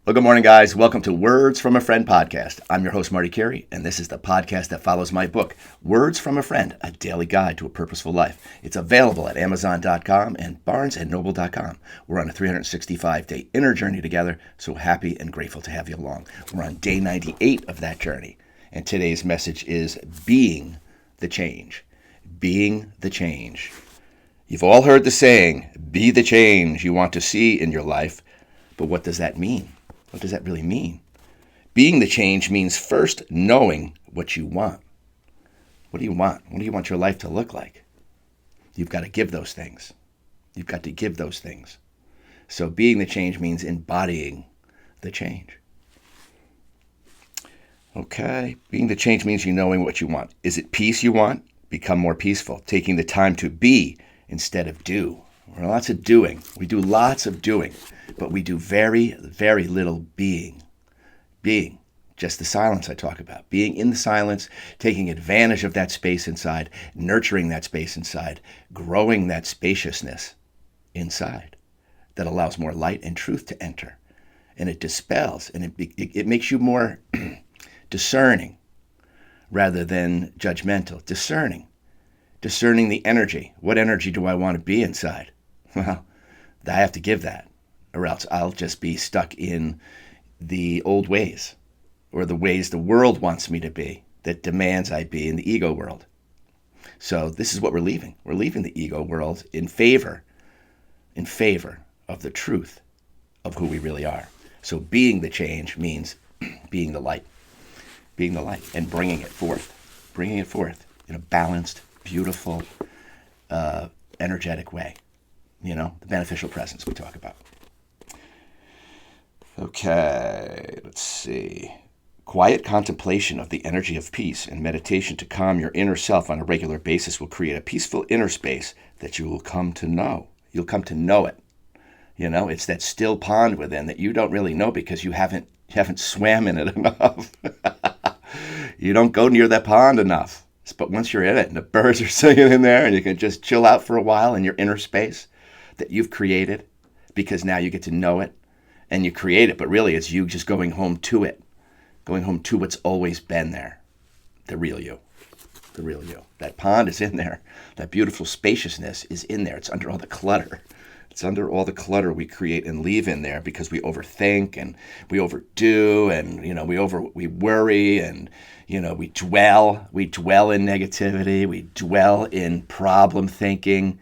Well, good morning, guys. Welcome to Words from a Friend podcast. I'm your host, Marty Carey, and this is the podcast that follows my book, Words from a Friend, A Daily Guide to a Purposeful Life. It's available at Amazon.com and BarnesandNoble.com. We're on a 365-day inner journey together, so happy and grateful to have you along. We're on day 98 of that journey, and today's message is Being the Change. Being the change. You've all heard the saying, be the change you want to see in your life, but what does that mean? What does that really mean? Being the change means first knowing what you want. What do you want? What do you want your life to look like? You've got to give those things. You've got to give those things. So being the change means embodying the change. Okay, being the change means you knowing what you want. Is it peace you want? Become more peaceful, taking the time to be instead of do. We're lots of doing. We do lots of doing, but we do very, very little being. Being, just the silence I talk about. Being in the silence, taking advantage of that space inside, nurturing that space inside, growing that spaciousness inside that allows more light and truth to enter. And it dispels, and it makes you more discerning rather than judgmental. Discerning the energy. What energy do I want to be inside? Well, I have to give that, or else I'll just be stuck in the old ways, or the ways the world wants me to be, that demands I be in the ego world. So this is what we're leaving. We're leaving the ego world in favor of the truth of who we really are. So being the change means being the light, and bringing it forth in a balanced, beautiful, energetic way. You know, the beneficial presence we talk about. Okay, let's see. Quiet contemplation of the energy of peace and meditation to calm your inner self on a regular basis will create a peaceful inner space that you will come to know. You'll come to know it. You know, it's that still pond within that you don't really know because you haven't swam in it enough. You don't go near that pond enough. But once you're in it and the birds are singing in there and you can just chill out for a while in your inner space that you've created, because now you get to know it and you create it, but really it's you just going home to it, going home to what's always been there, the real you. That pond is in there. That beautiful spaciousness is in there. It's under all the clutter. It's under all the clutter we create and leave in there because we overthink and we overdo and, you know, we worry and, you know, we dwell in negativity. We dwell in problem thinking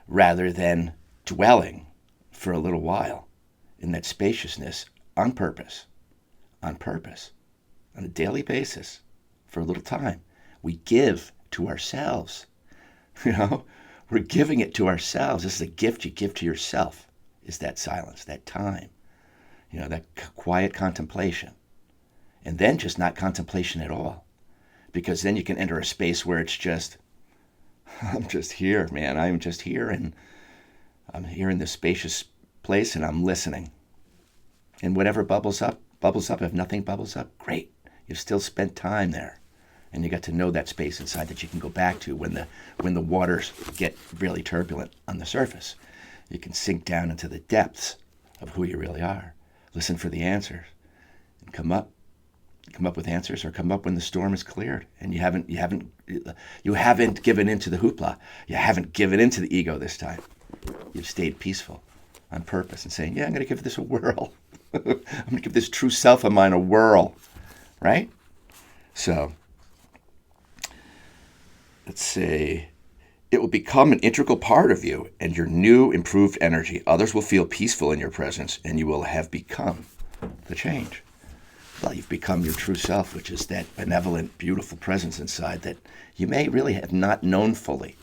rather than dwelling for a little while in that spaciousness on purpose, on a daily basis for a little time. We give to ourselves, you know. We're giving it to ourselves. This is a gift you give to yourself, is that silence, that time, you know, that quiet contemplation. And then just not contemplation at all, because then you can enter a space where it's just, I'm just here, man. I'm just here, and I'm here in this spacious place, and I'm listening. And whatever bubbles up. If nothing bubbles up, great. You've still spent time there. And you got to know that space inside that you can go back to when the waters get really turbulent on the surface. You can sink down into the depths of who you really are. Listen for the answers and come up with answers, or come up when the storm is cleared and you haven't given into the hoopla. You haven't given into the ego this time. You've stayed peaceful on purpose and saying, yeah, I'm going to give this a whirl. I'm going to give this true self of mine a whirl, right? So let's say it will become an integral part of you and your new improved energy. Others will feel peaceful in your presence, and you will have become the change. Well, you've become your true self, which is that benevolent, beautiful presence inside that you may really have not known fully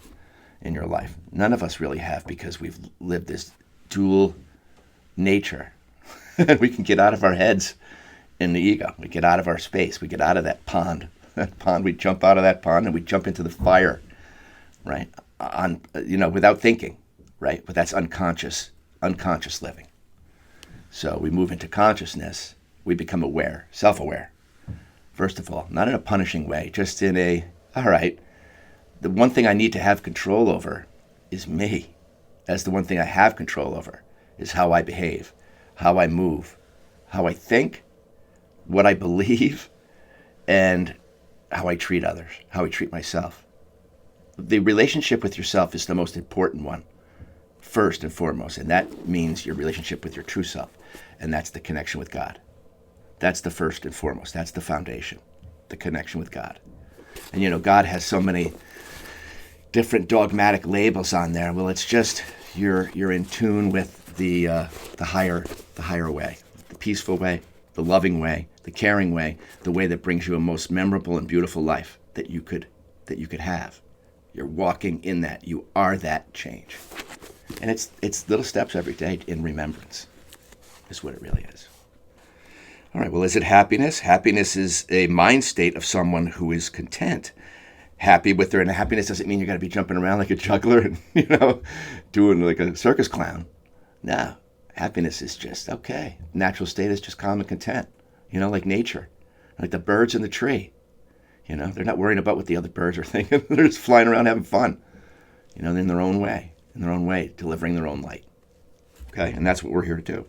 in your life. None of us really have, because we've lived this dual nature. We can get out of our heads in the ego. We get out of our space. We get out of that pond. We jump out of that pond and we jump into the fire, right? Without thinking, right? But that's unconscious living. So we move into consciousness. We become aware, self-aware. First of all, not in a punishing way, just in all right, the one thing I need to have control over is me. That's the one thing I have control over, is how I behave, how I move, how I think, what I believe, and how I treat others, how I treat myself. The relationship with yourself is the most important one, first and foremost, and that means your relationship with your true self, and that's the connection with God. That's the first and foremost. That's the foundation, the connection with God. And God has so many different dogmatic labels on there. Well, it's just you're in tune with the higher way, the peaceful way, the loving way, the caring way, the way that brings you a most memorable and beautiful life that you could have. You're walking in that. You are that change. And it's little steps every day in remembrance is what it really is. All right, well, is it happiness? Happiness is a mind state of someone who is content, happy with their, and happiness doesn't mean you got to be jumping around like a juggler and, doing like a circus clown. No, happiness is just, okay. Natural state is just calm and content, like nature, like the birds in the tree. They're not worrying about what the other birds are thinking. They're just flying around having fun, in their own way, delivering their own light. Okay, and that's what we're here to do.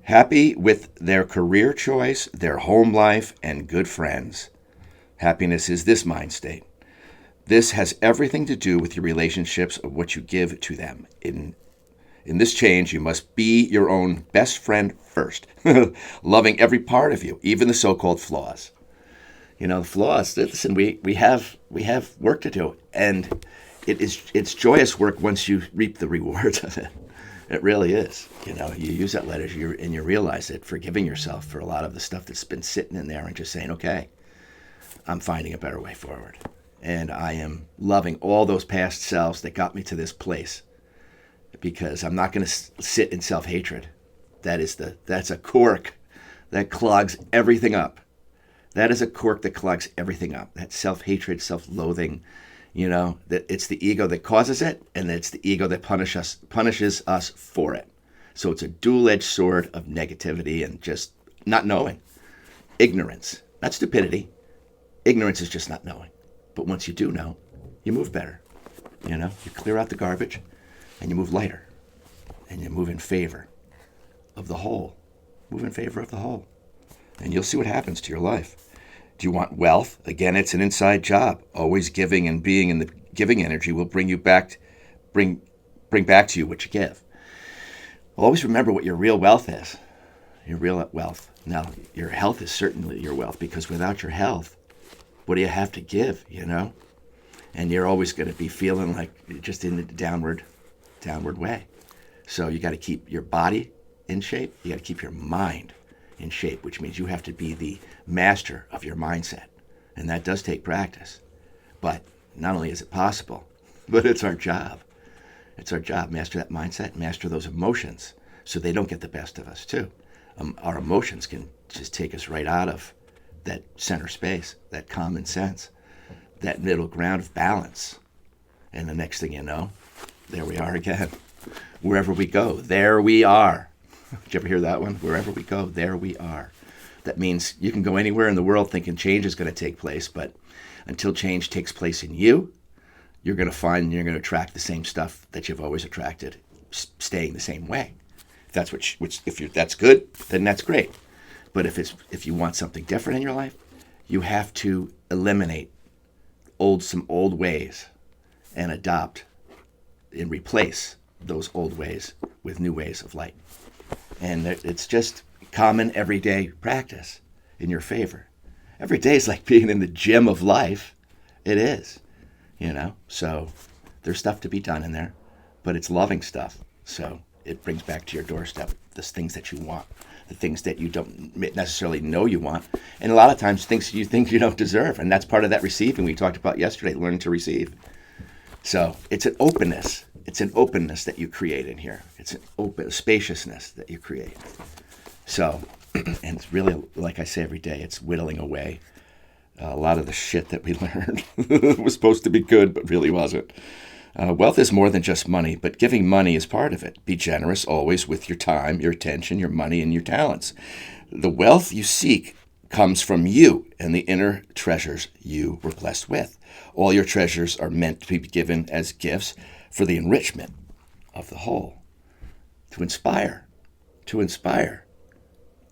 Happy with their career choice, their home life, and good friends. Happiness is this mind state. This has everything to do with your relationships of what you give to them. In this change, you must be your own best friend first, loving every part of you, even the so-called flaws. The flaws, listen, we have work to do, and it's joyous work once you reap the rewards of it. It really is. You use that letter and you realize it, forgiving yourself for a lot of the stuff that's been sitting in there and just saying, okay, I'm finding a better way forward. And I am loving all those past selves that got me to this place, because I'm not going to sit in self-hatred. That's a cork that clogs everything up. That is a cork that clogs everything up. That self-hatred, self-loathing, that it's the ego that causes it, and it's the ego that punishes us for it. So it's a dual-edged sword of negativity and just not knowing. Ignorance, not stupidity. Ignorance is just not knowing. But once you do know, you move better. You clear out the garbage, and you move lighter, and you move in favor of the whole. Move in favor of the whole. And you'll see what happens to your life. Do you want wealth? Again, it's an inside job. Always giving and being in the giving energy will bring back to you what you give. Well, always remember what your real wealth is. Your real wealth. Now, your health is certainly your wealth, because without your health, what do you have to give, And you're always going to be feeling like you're just in the downward way. So you got to keep your body in shape. You got to keep your mind in shape, which means you have to be the master of your mindset. And that does take practice. But not only is it possible, but it's our job. It's our job. Master that mindset, master those emotions so they don't get the best of us too. Our emotions can just take us right out of that center space, that common sense, that middle ground of balance. And the next thing you know, there we are again. Wherever we go, there we are. Did you ever hear that one? Wherever we go, there we are. That means you can go anywhere in the world thinking change is going to take place, but until change takes place in you, you're going to find you're going to attract the same stuff that you've always attracted, staying the same way. If that's good, then that's great. But if you want something different in your life, you have to eliminate some old ways and adopt and replace those old ways with new ways of light. And it's just common everyday practice in your favor. Every day is like being in the gym of life. It is, So there's stuff to be done in there, but it's loving stuff. So it brings back to your doorstep the things that you want, the things that you don't necessarily know you want, and a lot of times things you think you don't deserve. And that's part of that receiving we talked about yesterday, learning to receive. So it's an openness. It's an openness that you create in here. It's an open spaciousness that you create. So, and it's really, like I say every day, it's whittling away a lot of the shit that we learned. It was supposed to be good, but really wasn't. Wealth is more than just money, but giving money is part of it. Be generous always with your time, your attention, your money, and your talents. The wealth you seek comes from you and the inner treasures you were blessed with. All your treasures are meant to be given as gifts for the enrichment of the whole. To inspire.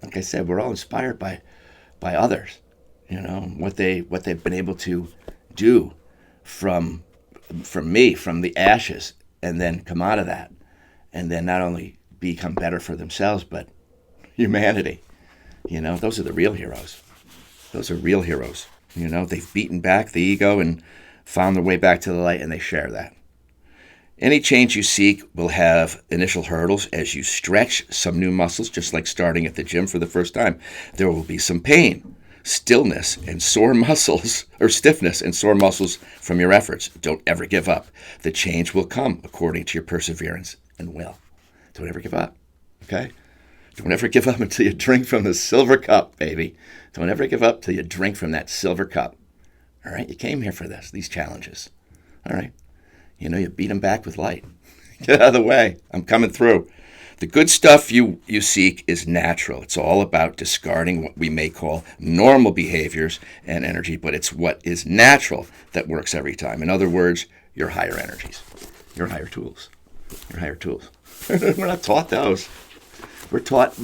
like I said, we're all inspired by others, what they've been able to do from me, from the ashes, and then come out of that, and then not only become better for themselves, but humanity. Those are the real heroes. Those are real heroes. They've beaten back the ego and found their way back to the light, and they share that. Any change you seek will have initial hurdles as you stretch some new muscles, just like starting at the gym for the first time. There will be some pain, stillness, and sore muscles, or stiffness and sore muscles from your efforts. Don't ever give up. The change will come according to your perseverance and will. Don't ever give up, okay? Don't ever give up until you drink from the silver cup, baby. Don't ever give up till you drink from that silver cup. All right? You came here for this, these challenges. All right? You beat them back with light. Get out of the way. I'm coming through. The good stuff you seek is natural. It's all about discarding what we may call normal behaviors and energy, but it's what is natural that works every time. In other words, your higher energies, your higher tools, your higher tools. We're not taught those. We're taught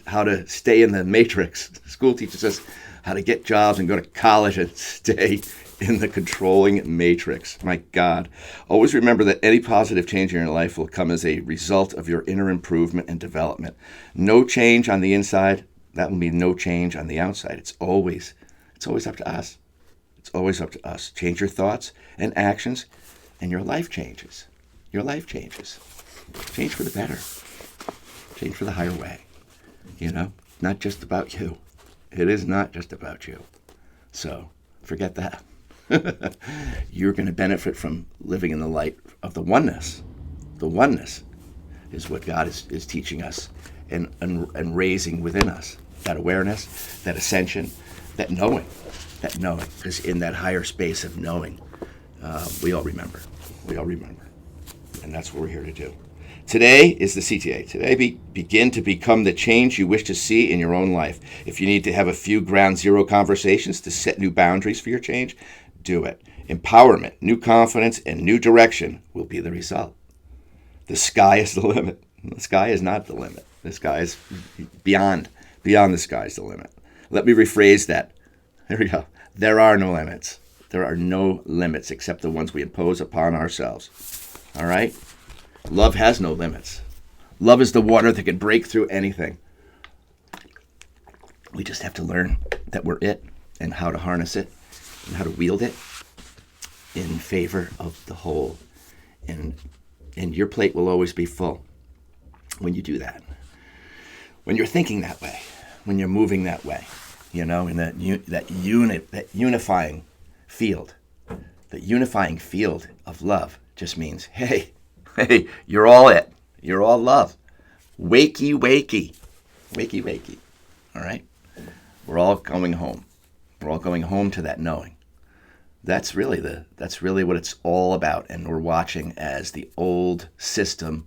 how to stay in the matrix. School teaches us how to get jobs and go to college and stay in the controlling matrix. My God. Always remember that any positive change in your life will come as a result of your inner improvement and development. No change on the inside, that will mean no change on the outside. It's always up to us. It's always up to us. Change your thoughts and actions, and your life changes. Your life changes. Change for the better. Change for the higher way. Not just about you. It is not just about you. So forget that. You're going to benefit from living in the light of the oneness. The oneness is what God is teaching us and raising within us. That awareness, that ascension, that knowing. Because in that higher space of knowing, we all remember. We all remember. And that's what we're here to do. Today is the CTA. Today, begin to become the change you wish to see in your own life. If you need to have a few ground zero conversations to set new boundaries for your change, do it. Empowerment, new confidence, and new direction will be the result. The sky is the limit. The sky is not the limit. The sky is beyond. Beyond the sky is the limit. Let me rephrase that. There we go. There are no limits. There are no limits except the ones we impose upon ourselves. All right? Love has no limits. Love is the water that can break through anything. We just have to learn that we're it and how to harness it and how to wield it in favor of the whole. And your plate will always be full when you do that. When you're thinking that way, when you're moving that way, in that unifying field. The unifying field of love just means, hey, you're all it. You're all love. Wakey, wakey. Wakey, wakey. All right? We're all going home. We're all going home to that knowing. That's really what it's all about. And we're watching as the old system,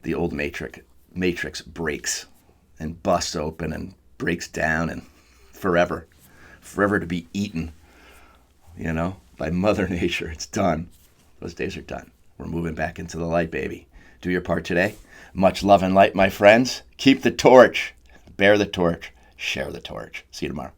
the old matrix breaks and busts open and breaks down and forever to be eaten, by Mother Nature. It's done. Those days are done. We're moving back into the light, baby. Do your part today. Much love and light, my friends. Keep the torch. Bear the torch. Share the torch. See you tomorrow.